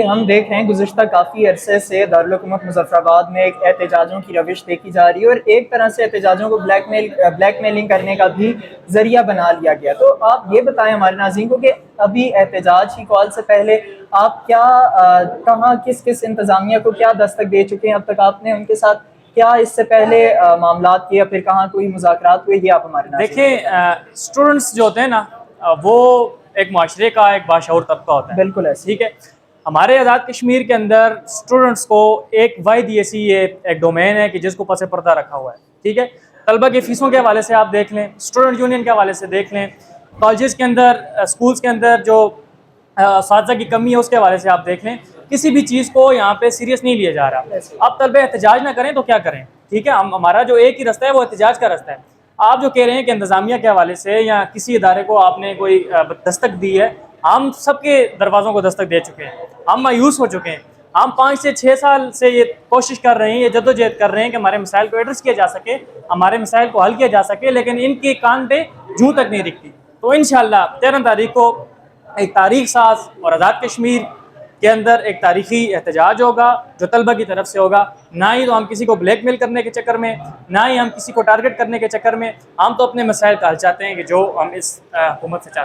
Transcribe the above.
हम देख रहे हैं गुज़िश्ता काफ़ी अरसे से दारुल हुकूमत मुज़फ़्फ़राबाद में एक एहतजाजों की रविश देखी जा रही है और एक तरह से एहतजाजों को ब्लैकमेलिंग करने का भी ज़रिया बना लिया गया। तो आप ये बताएं हमारे नाज़रीन को कि अभी एहतजाज की कॉल से पहले आप क्या कहाँ किस किस इंतज़ामिया को क्या दस्तक दे चुके हैं अब तक, आपने उनके साथ क्या इससे पहले मामलात किए या फिर कहाँ कोई मुज़ाकरात हुए, ये आप हमारे नाज़रीन को बताएं। देखिए, स्टूडेंट्स जो होते हैं ना, वो एक माशरे का एक बाशऊर तबका होता है। बिल्कुल ऐसे। ठीक है, हमारे आज़ाद कश्मीर के अंदर स्टूडेंट्स को एक वाहिद ऐसी ये एक डोमेन है कि जिसको पस पर्दा रखा हुआ है। ठीक है, तलबा की फ़ीसों के हवाले से आप देख लें, स्टूडेंट यूनियन के हवाले से देख लें, कॉलेज के अंदर स्कूल्स के अंदर जो असातिज़ा की कमी है उसके हवाले से आप देख लें, किसी भी चीज़ को यहाँ पे सीरियस नहीं लिया जा रहा। अब तलबे एहतजाज ना करें तो क्या करें। ठीक है, हमारा जो एक ही रास्ता है वो एहतजाज का रास्ता है। आप जो कह रहे हैं कि इंतज़ामिया के हवाले से या किसी इदारे को आपने कोई दस्तक दी है, हम सबके दरवाज़ों को दस्तक दे चुके हैं, हम मायूस हो चुके हैं। हम 5 से 6 साल से ये कोशिश कर रहे हैं, ये जद्दोजहद कर रहे हैं कि हमारे मसाइल को एड्रेस किया जा सके, हमारे मसाइल को हल किया जा सके, लेकिन इनके कान पे जूं तक नहीं दिखती। तो इंशाअल्लाह 13 तारीख को एक तारीख साज और आज़ाद कश्मीर के अंदर एक तारीखी एहतजाज होगा जो तलबा की तरफ से होगा। ना ही तो हम किसी को ब्लैकमेल करने के चक्कर में, ना ही हम किसी को टारगेट करने के चक्कर में, हम तो अपने मसाइल का हल चाहते हैं कि जो हम इस हुकूमत से चाहते हैं।